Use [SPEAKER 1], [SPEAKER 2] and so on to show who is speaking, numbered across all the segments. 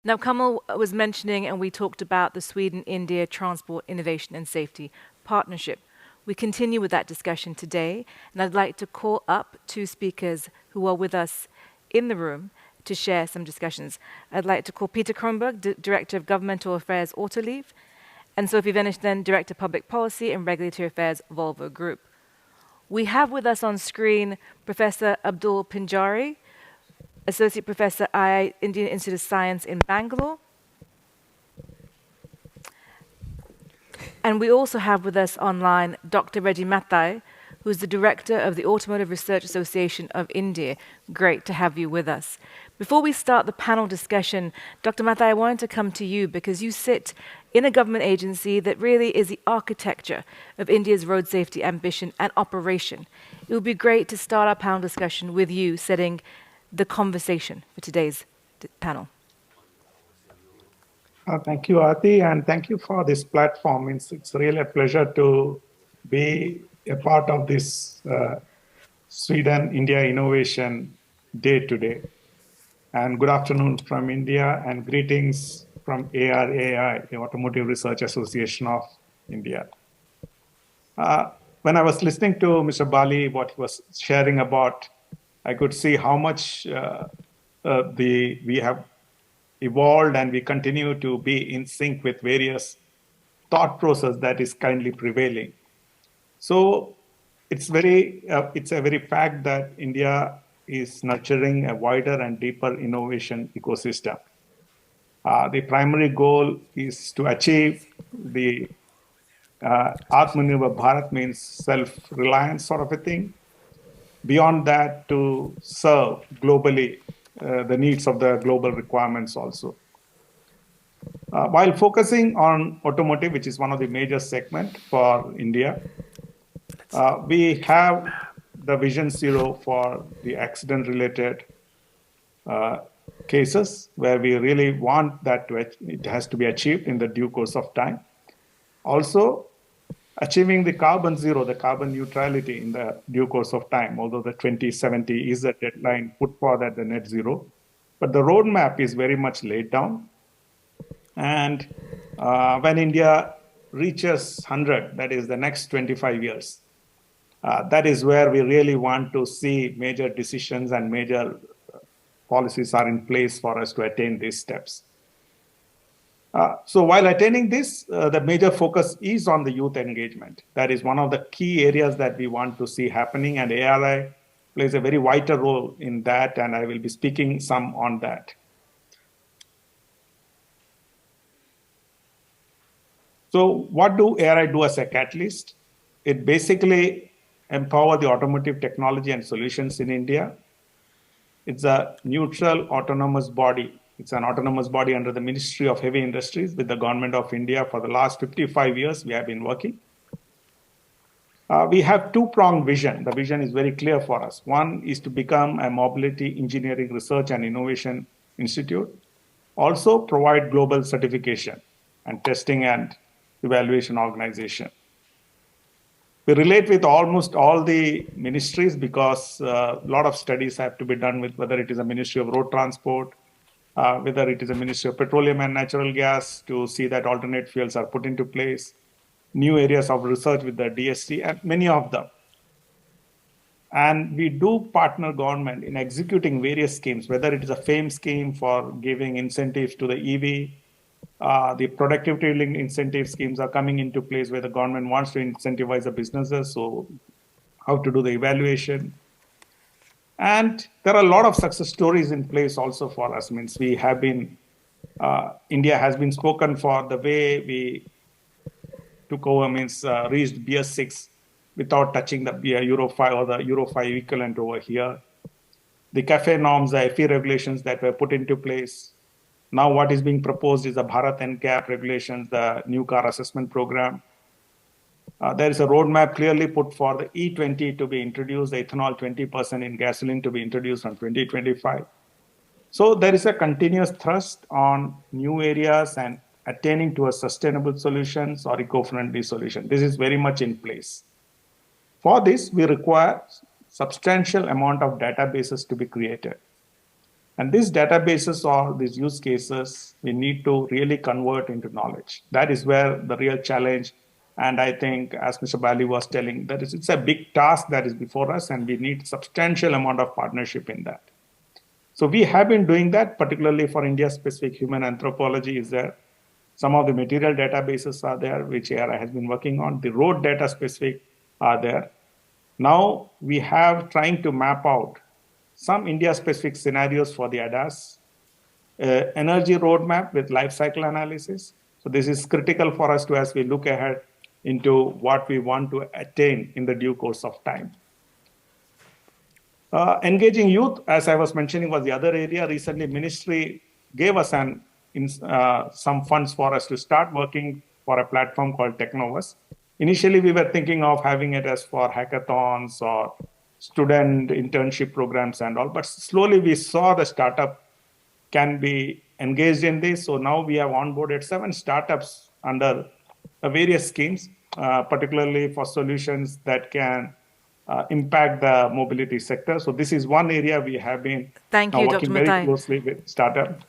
[SPEAKER 1] Now, Kamal was mentioning, and we talked about the Sweden-India Transport Innovation and Safety Partnership. We continue with that discussion today, and I'd like to call up two speakers who are with us in the room to share some discussions. I'd like to call Peter Kronberg, Director of Governmental Affairs, Autoliv, and Sophie Vennersten, Director of Public Policy and Regulatory Affairs, Volvo Group. We have with us on screen Professor Abdul Pinjari, Associate Professor, Indian Institute of Science in Bangalore. And we also have with us online Dr. Reggie Mathai, who is the Director of the Automotive Research Association of India. Great to have you with us. Before we start the panel discussion, Dr. Mathai, I wanted to come to you because you sit in a government agency that really is the architecture of India's road safety ambition and operation. It would be great to start our panel discussion with you setting the conversation for today's panel.
[SPEAKER 2] Thank you, Aarti, and thank you for this platform. It's really a pleasure to be a part of this Sweden-India Innovation Day today. And good afternoon from India, and greetings from ARAI, the Automotive Research Association of India. When I was listening to Mr. Bali, what he was sharing about, I could see how much we have evolved and we continue to be in sync with various thought process that is kindly prevailing. So it's a very fact that India is nurturing a wider and deeper innovation ecosystem. The primary goal is to achieve the Atmanirbhar Bharat, means self-reliance sort of a thing. Beyond that, to serve globally the needs of the global requirements also. While focusing on automotive, which is one of the major segments for India, we have the Vision Zero for the accident-related cases, where we really want that it has to be achieved in the due course of time. Also, achieving the carbon zero, the carbon neutrality in the due course of time, although the 2070 is the deadline put for that, the net zero. But the roadmap is very much laid down. And when India reaches 100, that is the next 25 years, that is where we really want to see major decisions and major policies are in place for us to attain these steps. So while attaining this, the major focus is on the youth engagement. That is one of the key areas that we want to see happening, and ARI plays a very vital role in that, and I will be speaking some on that. So what do ARI do as a catalyst? It basically empowers the automotive technology and solutions in India. It's a neutral autonomous body. It's an autonomous body under the Ministry of Heavy Industries with the Government of India. For the last 55 years, we have been working. We have two-pronged vision. The vision is very clear for us. One is to become a mobility engineering research and innovation institute. Also provide global certification and testing and evaluation organization. We relate with almost all the ministries because a lot of studies have to be done with whether it is a Ministry of Road Transport, whether it is a Ministry of Petroleum and Natural Gas to see that alternate fuels are put into place, new areas of research with the DST, and many of them. And we do partner government in executing various schemes, whether it is a FAME scheme for giving incentives to the EV, the productivity linked incentive schemes are coming into place where the government wants to incentivize the businesses, so how to do the evaluation. And there are a lot of success stories in place also for us. Means we have been, India has been spoken for the way we took over, means reached BS6 without touching the Euro 5 or the Euro 5 equivalent over here. The CAFE norms, the FE regulations that were put into place. Now what is being proposed is the Bharat NCAP regulations, the new car assessment program. There is a roadmap clearly put for the E20 to be introduced, the ethanol 20% in gasoline to be introduced from 2025. So there is a continuous thrust on new areas and attaining to a sustainable solutions or eco-friendly solution. This is very much in place. For this, we require substantial amount of databases to be created. And these databases or these use cases, we need to really convert into knowledge. That is where the real challenge. And I think, as Mr. Bali was telling, it's a big task that is before us, and we need substantial amount of partnership in that. So we have been doing that, particularly for India-specific human anthropology is there. Some of the material databases are there, which ARI has been working on. The road data specific are there. Now we have trying to map out some India-specific scenarios for the ADAS energy roadmap with life cycle analysis. So this is critical for us to, as we look ahead into what we want to attain in the due course of time. Engaging youth, as I was mentioning, was the other area. Recently, Ministry gave us some funds for us to start working for a platform called Technovus. Initially, we were thinking of having it as for hackathons or student internship programs and all, but slowly we saw the startup can be engaged in this. So now we have onboarded 7 startups under various schemes, particularly for solutions that can impact the mobility sector. So this is one area we have been working very closely with startups.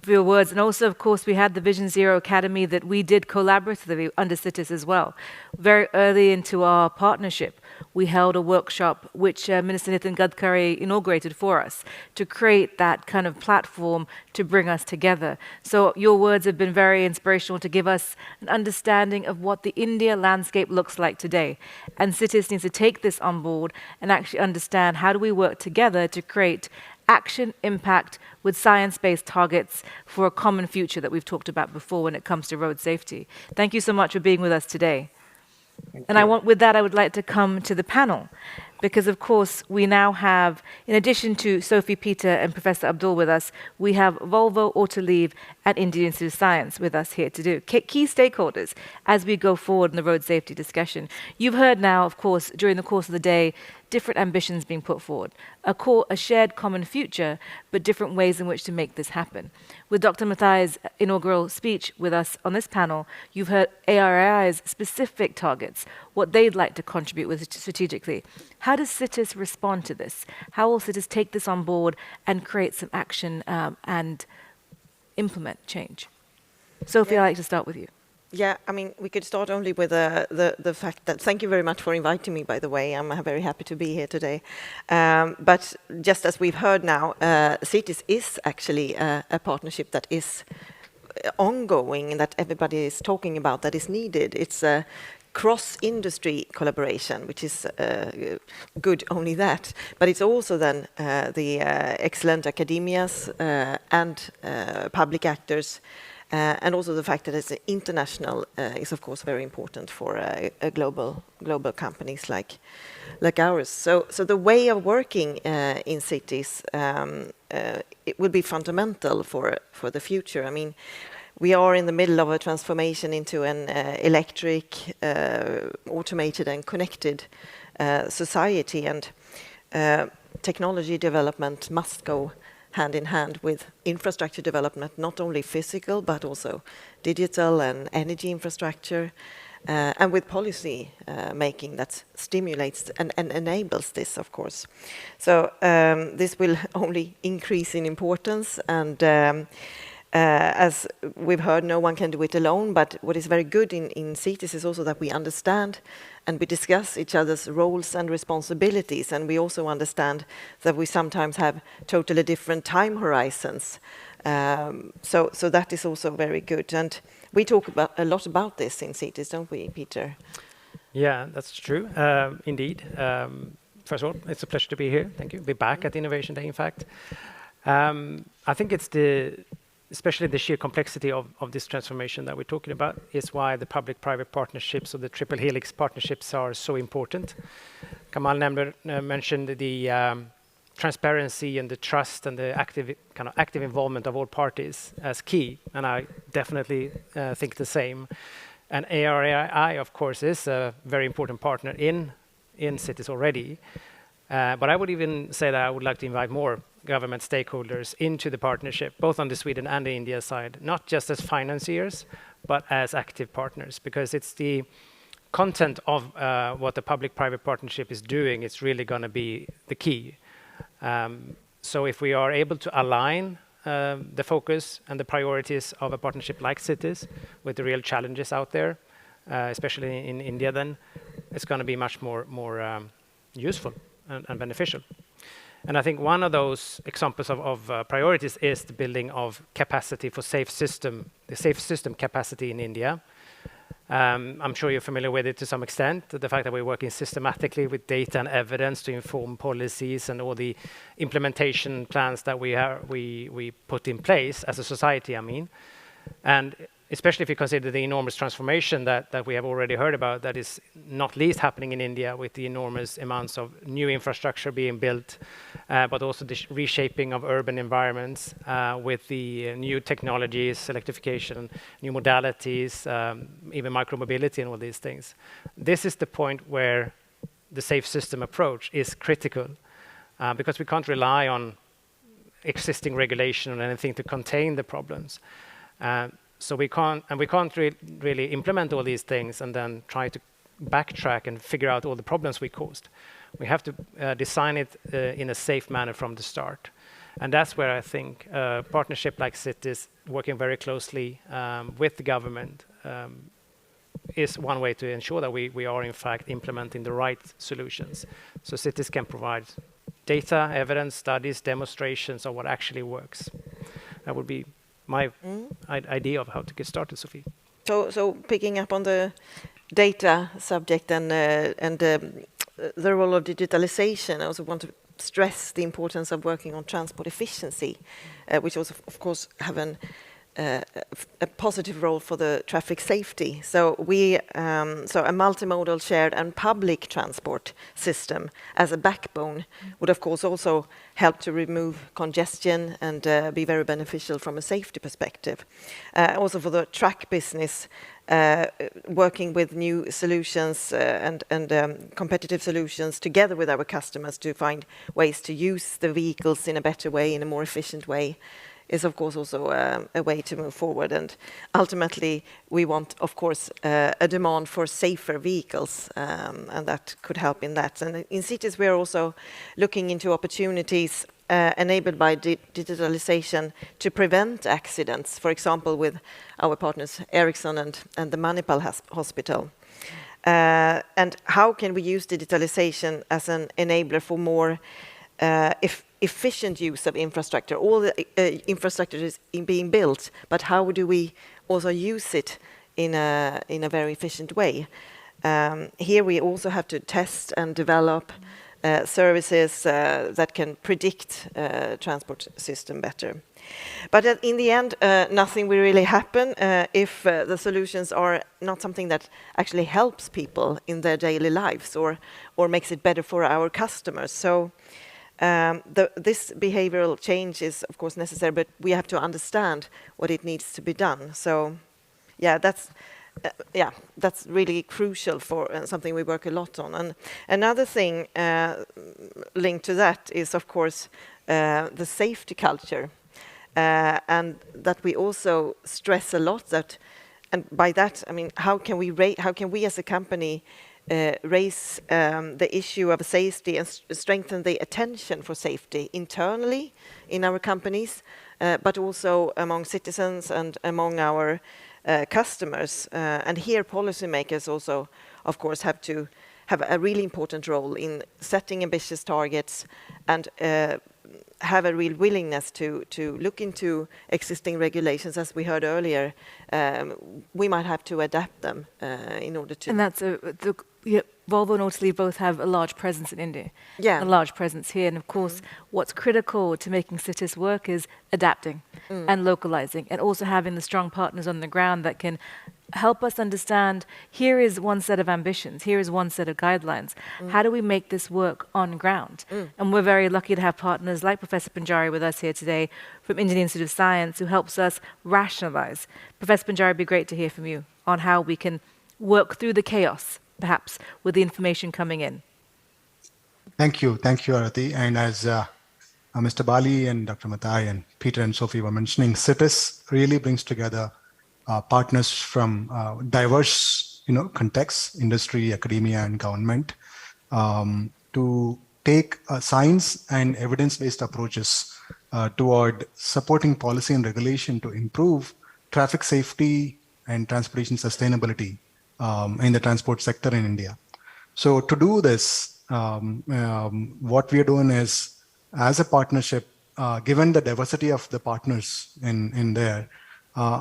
[SPEAKER 1] For your words. And also, of course, we had the Vision Zero Academy that we did collaboratively under CITES as well. Very early into our partnership, we held a workshop which Minister Nitin Gadkari inaugurated for us to create that kind of platform to bring us together. So your words have been very inspirational to give us an understanding of what the India landscape looks like today. And CITES needs to take this on board and actually understand how do we work together to create action impact with science-based targets for a common future that we've talked about before when it comes to road safety. Thank you so much for being with us today. With that, I would like to come to the panel, because of course we now have, in addition to Sophie Peter and Professor Abdul with us, we have Volvo, Autoliv and Indian Institute of Science with us here to do key stakeholders as we go forward in the road safety discussion. You've heard now, of course, during the course of the day, different ambitions being put forward, a shared common future, but different ways in which to make this happen. With Dr. Mathai's inaugural speech with us on this panel, you've heard ARI's specific targets, what they'd like to contribute with strategically. How does CITES respond to this? How will CITES take this on board and create some action and implement change? Sophie, I'd like to start with you.
[SPEAKER 3] Yeah, I mean, we could start only with the fact that, thank you very much for inviting me, by the way. I'm very happy to be here today. But just as we've heard now, CITES is actually a partnership that is ongoing and that everybody is talking about, that is needed. It's a cross-industry collaboration, which is good, only that. But it's also then the excellent academias and public actors, and also the fact that it's international is, of course, very important for global companies like ours. So the way of working in cities, it will be fundamental for the future. I mean, we are in the middle of a transformation into an electric, automated and connected society, and technology development must go hand in hand with infrastructure development, not only physical, but also digital and energy infrastructure, and with policy making that stimulates and enables this, of course. So this will only increase in importance, and as we've heard, no one can do it alone, but what is very good in CITES is also that we understand and we discuss each other's roles and responsibilities, and we also understand that we sometimes have totally different time horizons. So that is also very good. And we talk a lot about this in CITES, don't we, Peter?
[SPEAKER 4] Yeah, that's true, indeed. First of all, it's a pleasure to be here. Thank you. Be back at Innovation Day, in fact. I think it's especially the sheer complexity of this transformation that we're talking about is why the public-private partnerships or the triple helix partnerships are so important. Kamal mentioned the transparency and the trust and the active involvement of all parties as key, and I definitely think the same. And ARI, of course, is a very important partner in CITES already. But I would even say that I would like to invite more government stakeholders into the partnership, both on the Sweden and the India side, not just as financiers, but as active partners, because it's the content of what the public-private partnership is doing. It's really going to be the key. So if we are able to align the focus and the priorities of a partnership like Cities with the real challenges out there, especially in India, then it's going to be much more useful and beneficial. And I think one of those examples of priorities is the building of capacity for the safe system capacity in India. I'm sure you're familiar with it to some extent, the fact that we're working systematically with data and evidence to inform policies and all the implementation plans that we put in place as a society, I mean. And especially if you consider the enormous transformation that we have already heard about, that is not least happening in India with the enormous amounts of new infrastructure being built, but also the reshaping of urban environments with the new technologies, electrification, new modalities, even micromobility and all these things. This is the point where the safe system approach is critical because we can't rely on existing regulation or anything to contain the problems. So we can't really implement all these things and then try to backtrack and figure out all the problems we caused. We have to design it in a safe manner from the start. And that's where I think a partnership like Cities, working very closely with the government, is one way to ensure that we are in fact implementing the right solutions. So Cities can provide data, evidence, studies, demonstrations of what actually works. That would be my idea of how to get started, Sophie.
[SPEAKER 3] So picking up on the data subject and the role of digitalization, I also want to stress the importance of working on transport efficiency, which also, of course, have a positive role for the traffic safety. So a multimodal shared and public transport system as a backbone would of course also help to remove congestion and be very beneficial from a safety perspective. Also for the truck business, working with new solutions and competitive solutions together with our customers to find ways to use the vehicles in a better way, in a more efficient way, is of course also a way to move forward. And ultimately, we want, of course, a demand for safer vehicles, and that could help in that. And in Cities, we are also looking into opportunities enabled by digitalization to prevent accidents, for example, with our partners Ericsson and the Manipal Hospital. And how can we use digitalization as an enabler for more efficient use of infrastructure? All the infrastructure is being built, but how do we also use it in a very efficient way? Here we also have to test and develop services that can predict transport system better. But in the end, nothing will really happen if the solutions are not something that actually helps people in their daily lives or makes it better for our customers. So this behavioral change is, of course, necessary, but we have to understand what it needs to be done. So, that's really crucial for something we work a lot on. And another thing linked to that is, of course, the safety culture, and that we also stress a lot. That, and by that, I mean, how can we as a company raise the issue of safety and strengthen the attention for safety internally in our companies, but also among citizens and among our customers. And here policymakers also, of course, have to have a really important role in setting ambitious targets and have a real willingness to look into existing regulations. As we heard earlier, we might have to adapt them in order to...
[SPEAKER 1] And that's Volvo and Autoliv both have a large presence in India, a large presence here. And of course, what's critical to making Cities work is adapting and localizing, and also having the strong partners on the ground that can help us understand, here is one set of ambitions, here is one set of guidelines. How do we make this work on ground? And we're very lucky to have partners like Professor Panjari with us here today from Indian Institute of Science, who helps us rationalize. Professor Panjari, it'd be great to hear from you on how we can work through the chaos, perhaps, with the information coming in.
[SPEAKER 5] Thank you, Arati. And as Mr. Bali and Dr. Mathai and Peter and Sophie were mentioning, Cities really brings together partners from diverse, contexts, industry, academia, and government, to take science and evidence-based approaches toward supporting policy and regulation to improve traffic safety and transportation sustainability in the transport sector in India. So to do this, what we are doing is, as a partnership, given the diversity of the partners in there,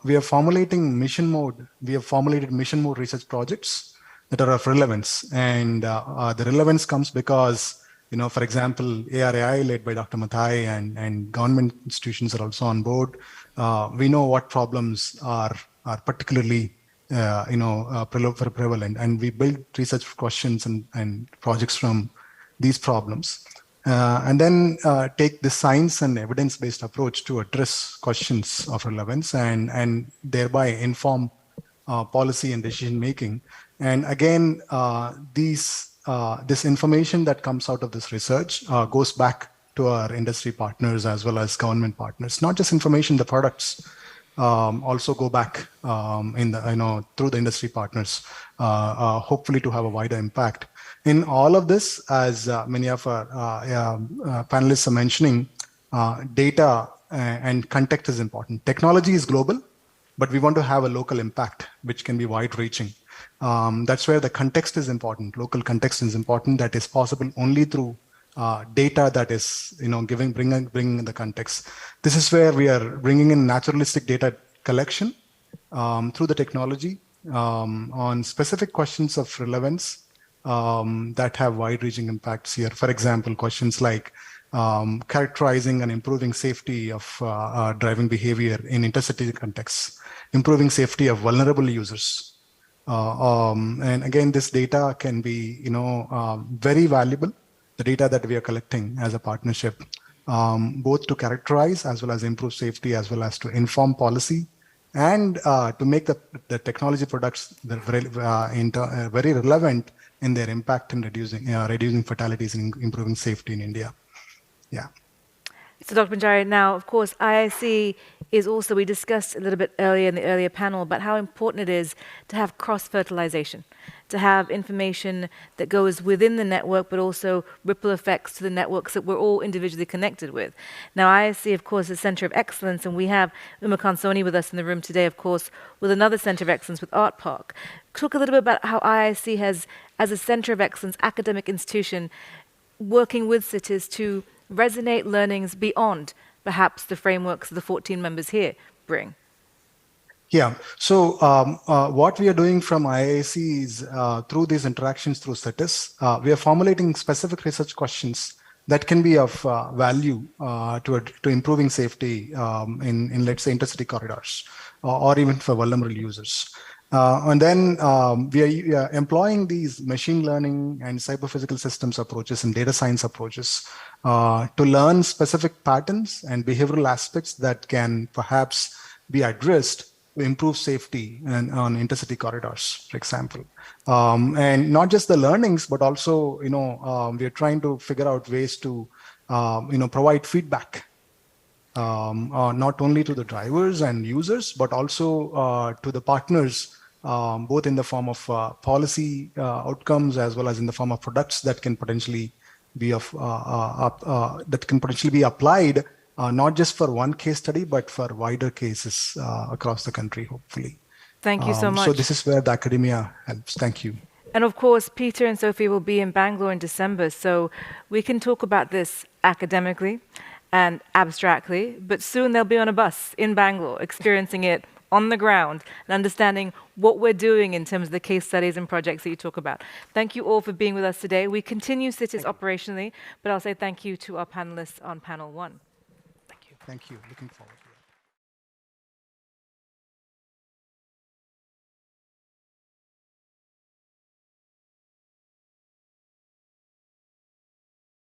[SPEAKER 5] we are formulating mission mode. We have formulated mission mode research projects that are of relevance, and the relevance comes because, for example, ARAI led by Dr. Mathai and government institutions are also on board. We know what problems are particularly prevalent, and we build research questions and projects from these problems, and then take the science and evidence-based approach to address questions of relevance and thereby inform policy and decision making. And again, this information that comes out of this research goes back to our industry partners as well as government partners. Not just information, the products also go back through the industry partners, hopefully to have a wider impact. In all of this, as many of our panelists are mentioning, data and context is important. Technology is global, but we want to have a local impact, which can be wide-reaching. That's where the context is important. Local context is important. That is possible only through data that is, bringing the context. This is where we are bringing in naturalistic data collection through the technology on specific questions of relevance that have wide-reaching impacts here. For example, questions like characterizing and improving safety of driving behavior in intercity contexts, improving safety of vulnerable users. And again, this data can be, very valuable. The data that we are collecting as a partnership, both to characterize as well as improve safety, as well as to inform policy, and to make the technology products that very relevant in their impact in reducing fatalities and improving safety in India. Yeah.
[SPEAKER 1] So Dr. Bandari, now, of course, IIC is also, we discussed a little bit earlier in the earlier panel about how important it is to have cross-fertilization, to have information that goes within the network, but also ripple effects to the networks that we're all individually connected with. Now, IIC, of course, is a center of excellence, and we have Uma Kansoni with us in the room today, of course, with another center of excellence with Art Park. Talk a little bit about how IIC has, as a center of excellence, academic institution, working with cities to resonate learnings beyond perhaps the frameworks the 14 members here bring.
[SPEAKER 5] Yeah, so what we are doing from IIC is through these interactions through CITES, we are formulating specific research questions that can be of value to improving safety in, let's say, intercity corridors or even for vulnerable users. And then we are employing these machine learning and cyber-physical systems approaches and data science approaches to learn specific patterns and behavioral aspects that can perhaps be addressed to improve safety on intercity corridors, for example. And not just the learnings, but also, we are trying to figure out ways to, provide feedback not only to the drivers and users, but also to the partners, both in the form of policy outcomes as well as in the form of products that can potentially be applied not just for one case study, but for wider cases across the country, hopefully.
[SPEAKER 1] Thank you so much.
[SPEAKER 5] So this is where the academia helps. Thank you.
[SPEAKER 1] And of course, Peter and Sophie will be in Bangalore in December, so we can talk about this academically and abstractly, but soon they'll be on a bus in Bangalore, experiencing it on the ground and understanding what we're doing in terms of the case studies and projects that you talk about. Thank you all for being with us today. We continue CITES operationally, but I'll say thank you to our panelists on panel one.
[SPEAKER 5] Thank you. Looking forward.